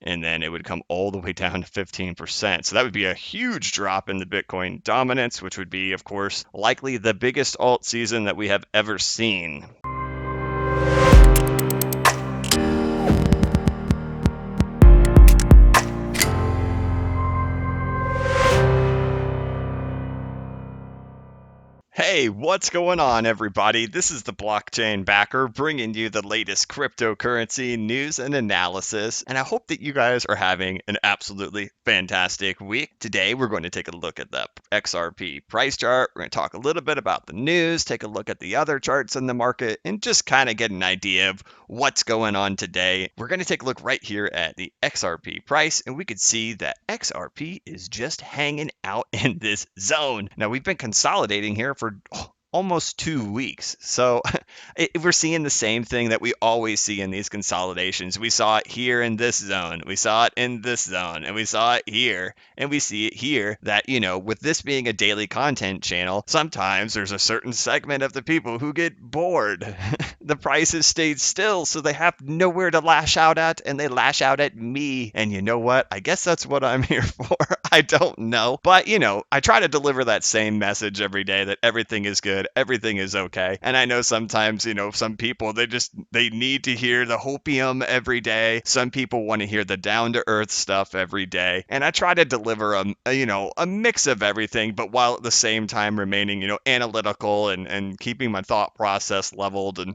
and then it would come all the way down to 15%. So that would be a huge drop in the Bitcoin dominance, which would be, of course, likely the biggest alt season that we have ever seen. Hey, what's going on, everybody? This is the Blockchain Backer bringing you the latest cryptocurrency news and analysis, and I hope that you guys are having an absolutely fantastic week. Today, we're going to take a look at the XRP price chart. We're going to talk a little bit about the news, take a look at the other charts in the market, and just kind of get an idea of what's going on today. We're going to take a look right here at the XRP price, and we could see that XRP is just hanging out in this zone. Now, we've been consolidating here for almost 2 weeks. So we're seeing the same thing that we always see in these consolidations. We saw it here in this zone. We saw it in this zone. And we saw it here. And we see it here that, with this being a daily content channel, sometimes there's a certain segment of the people who get bored. The prices stayed still, so they have nowhere to lash out at, and they lash out at me. And you know what? I guess that's what I'm here for. I don't know. But, I try to deliver that same message every day that everything is good, everything is okay. And I know sometimes, some people, they need to hear the hopium every day. Some people want to hear the down to earth stuff every day. And I try to deliver a mix of everything, but while at the same time remaining, analytical and keeping my thought process leveled and,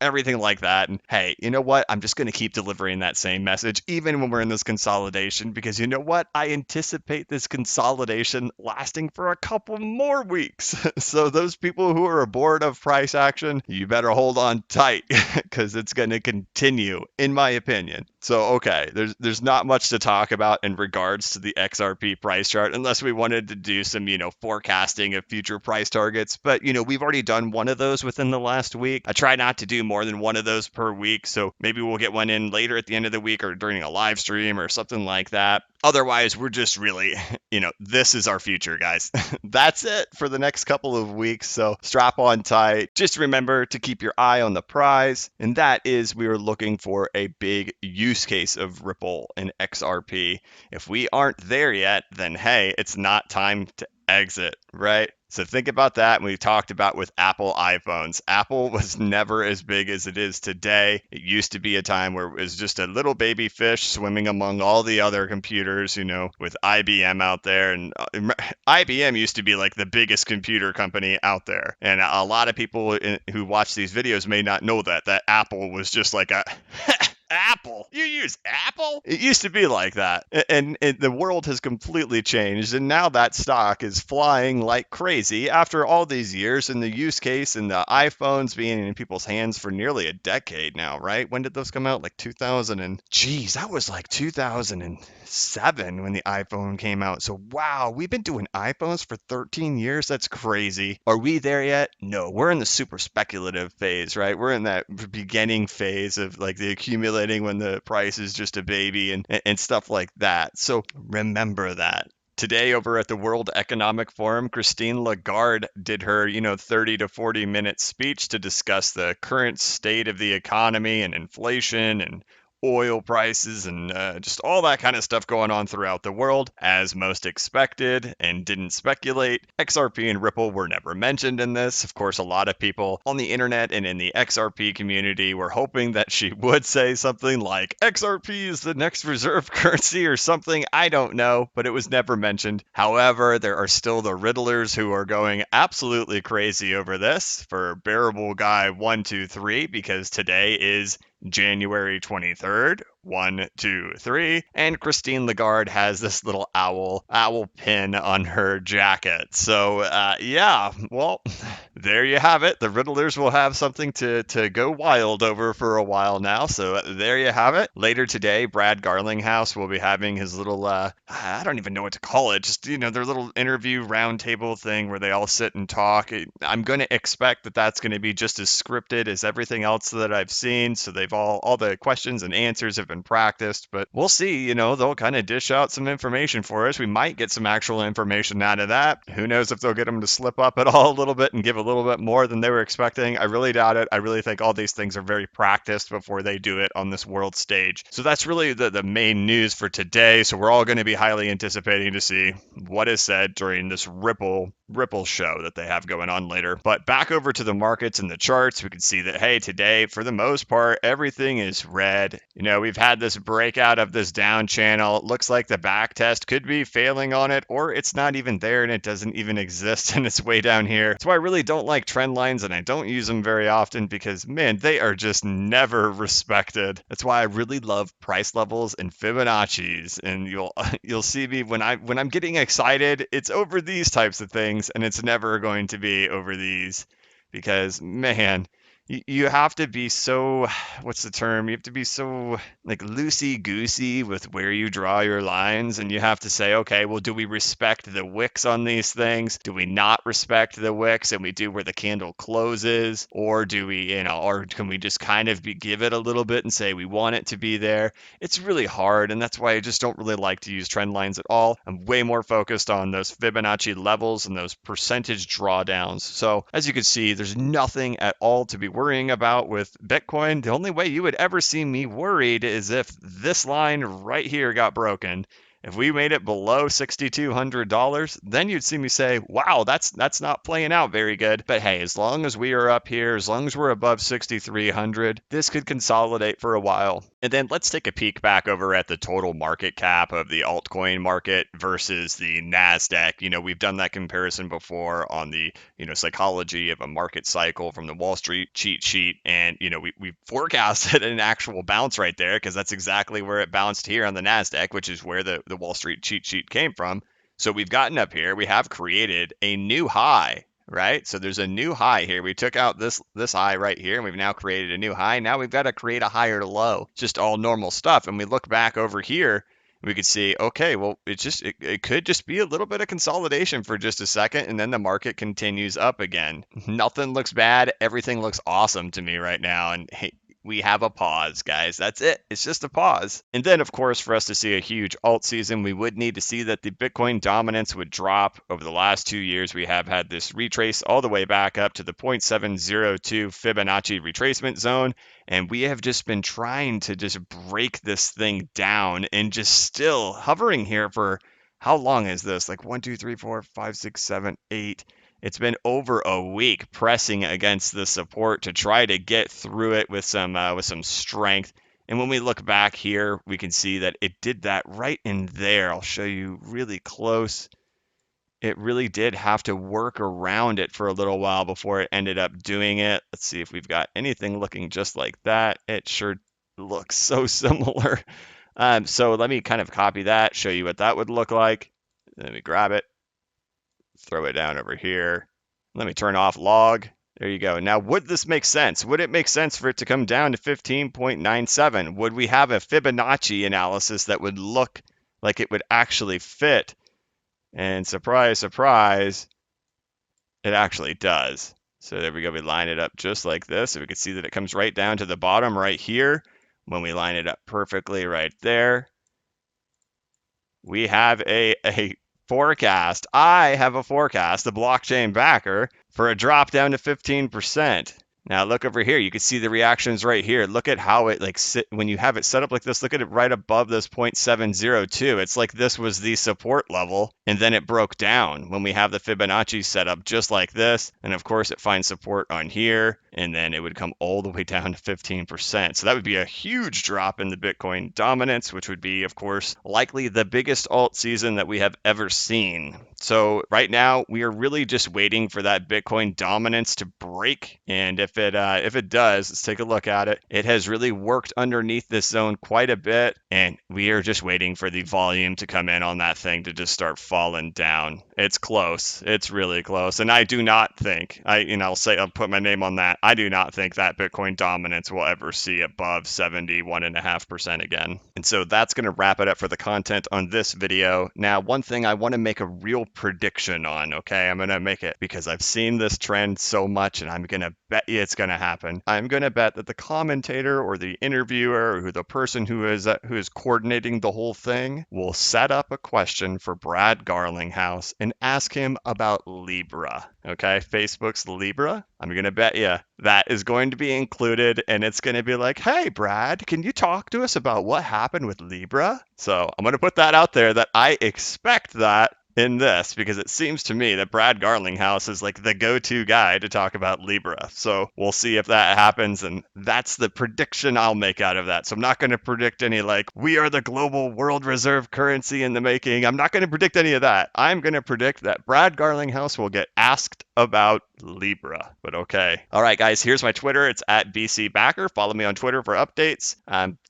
everything like that. And hey, you know what? I'm just going to keep delivering that same message, even when we're in this consolidation, because you know what? I anticipate this consolidation lasting for a couple more weeks. So those people who are bored of price action, you better hold on tight because it's going to continue, in my opinion. So, okay, there's not much to talk about in regards to the XRP price chart, unless we wanted to do some, forecasting of future price targets. But, we've already done one of those within the last week. I try not to do more than one of those per week. So maybe we'll get one in later at the end of the week or during a live stream or something like that. Otherwise, we're just really, this is our future, guys. That's it for the next couple of weeks. So strap on tight. Just remember to keep your eye on the prize. And that is, we are looking for a big use case of Ripple and XRP. If we aren't there yet, then hey, it's not time to exit, right? So think about that. And we've talked about with Apple iPhones. Apple was never as big as it is today. It used to be a time where it was just a little baby fish swimming among all the other computers, with IBM out there. And IBM used to be like the biggest computer company out there. And a lot of people who watch these videos may not know that Apple was just like a Apple? You use Apple? It used to be like that. And the world has completely changed. And now that stock is flying like crazy after all these years. And the use case and the iPhones being in people's hands for nearly a decade now, right? When did those come out? Like 2000 and geez, that was like 2007 when the iPhone came out. So wow, we've been doing iPhones for 13 years. That's crazy. Are we there yet? No, we're in the super speculative phase, right? We're in that beginning phase of like the accumulating when the price is just a baby and stuff like that. So remember that. Today over at the World Economic Forum, Christine Lagarde did her, 30 to 40 minute speech to discuss the current state of the economy and inflation and oil prices and just all that kind of stuff going on throughout the world, as most expected and didn't speculate. XRP and Ripple were never mentioned in this. Of course, a lot of people on the internet and in the XRP community were hoping that she would say something like XRP is the next reserve currency or something. I don't know, but it was never mentioned. However, there are still the riddlers who are going absolutely crazy over this for Bearable Guy 123 because today is January 23rd, 1, 2, 3, and Christine Lagarde has this little owl pin on her jacket. So yeah, well, there you have it. The Riddlers will have something to go wild over for a while now. So there you have it. Later today, Brad Garlinghouse will be having his little, I don't even know what to call it, just, their little interview roundtable thing where they all sit and talk. I'm going to expect that that's going to be just as scripted as everything else that I've seen. So they've all the questions and answers have been practiced, but we'll see. They'll kind of dish out some information for us. We might get some actual information out of that. Who knows if they'll get them to slip up at all a little bit and give a little bit more than they were expecting. I really doubt it. I really think all these things are very practiced before they do it on this world stage. So that's really the main news for today. So we're all going to be highly anticipating to see what is said during this Ripple show that they have going on later. But back over to the markets and the charts, we can see that, hey, today, for the most part, everything is red. We've had this breakout of this down channel. It looks like the back test could be failing on it, or it's not even there and it doesn't even exist and it's way down here. That's why I really don't like trend lines and I don't use them very often because, man, they are just never respected. That's why I really love price levels and Fibonacci's, and you'll see me when I'm getting excited, it's over these types of things, and it's never going to be over these because, man, you have to be so, what's the term? You have to be so like loosey-goosey with where you draw your lines, and you have to say, okay, well, do we respect the wicks on these things? Do we not respect the wicks and we do where the candle closes? Or do we, or can we just kind of give it a little bit and say we want it to be there? It's really hard, and that's why I just don't really like to use trend lines at all. I'm way more focused on those Fibonacci levels and those percentage drawdowns. So as you can see, there's nothing at all to be worrying about with Bitcoin. The only way you would ever see me worried is if this line right here got broken. If we made it below $6,200, then you'd see me say, wow, that's not playing out very good. But hey, as long as we are up here, as long as we're above 6,300, this could consolidate for a while. And then let's take a peek back over at the total market cap of the altcoin market versus the NASDAQ. We've done that comparison before on the, psychology of a market cycle from the Wall Street cheat sheet. And, we forecasted an actual bounce right there because that's exactly where it bounced here on the NASDAQ, which is where the Wall Street cheat sheet came from. So we've gotten up here, we have created a new high, right? So there's a new high here. We took out this high right here, and we've now created a new high. Now we've got to create a higher low, just all normal stuff. And we look back over here, we could see, okay, well, it could just be a little bit of consolidation for just a second, and then the market continues up again. Nothing looks bad. Everything looks awesome to me right now. And hey, we have a pause, guys. That's it. It's just a pause. And then, of course, for us to see a huge alt season, we would need to see that the Bitcoin dominance would drop. Over the last 2 years, we have had this retrace all the way back up to the 0.702 Fibonacci retracement zone. And we have just been trying to just break this thing down and just still hovering here for how long is this? Like 1, 2, 3, 4, 5, 6, 7, 8. It's been over a week pressing against the support to try to get through it with some strength. And when we look back here, we can see that it did that right in there. I'll show you really close. It really did have to work around it for a little while before it ended up doing it. Let's see if we've got anything looking just like that. It sure looks so similar. So let me kind of copy that, show you what that would look like. Let me grab it. Throw it down over here. Let me turn off log. There you go. Now, would this make sense? Would it make sense for it to come down to 15.97? Would we have a Fibonacci analysis that would look like it would actually fit? And surprise, surprise, it actually does. So there we go. We line it up just like this. So we can see that it comes right down to the bottom right here. When we line it up perfectly right there, we have a forecast. I have a forecast, the blockchain backer, for a drop down to 15%. Now look over here. You can see the reactions right here. Look at how it when you have it set up like this, look at it right above this 0.702. It's like this was the support level and then it broke down when we have the Fibonacci set up just like this. And of course it finds support on here and then it would come all the way down to 15%. So that would be a huge drop in the Bitcoin dominance, which would be, of course, likely the biggest alt season that we have ever seen. So right now we are really just waiting for that Bitcoin dominance to break. And if it does, let's take a look at it. It has really worked underneath this zone quite a bit, and we are just waiting for the volume to come in on that thing to just start falling down. It's close. It's really close. And I do not think, I'll put my name on that. I do not think that Bitcoin dominance will ever see above 71.5% again. And so that's going to wrap it up for the content on this video. Now, one thing I want to make a real prediction on, okay? I'm going to make it because I've seen this trend so much and I'm going to bet you it's going to happen. I'm going to bet that the commentator or the interviewer or the person who is coordinating the whole thing will set up a question for Brad Garlinghouse and ask him about Libra, okay? Facebook's Libra. I'm going to bet you that is going to be included, and it's going to be like, hey, Brad, can you talk to us about what happened with Libra? So I'm going to put that out there that I expect that in this because it seems to me that Brad Garlinghouse is like the go-to guy to talk about Libra. So we'll see if that happens, and that's the prediction I'll make out of that. So I'm not going to predict any like we are the global world reserve currency in the making. I'm not going to predict any of that. I'm going to predict that Brad Garlinghouse will get asked about Libra. But okay. All right, guys, here's my Twitter. It's at BCBacker. Follow me on Twitter for updates.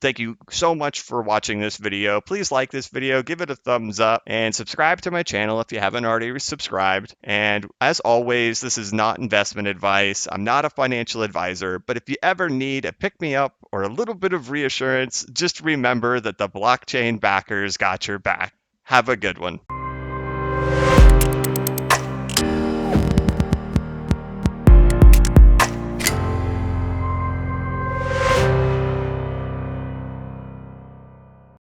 Thank you so much for watching this video. Please like this video, give it a thumbs up, and subscribe to my channel if you haven't already subscribed. And as always, this is not investment advice. I'm not a financial advisor, but if you ever need a pick-me-up or a little bit of reassurance, just remember that the blockchain backers got your back. Have a good one.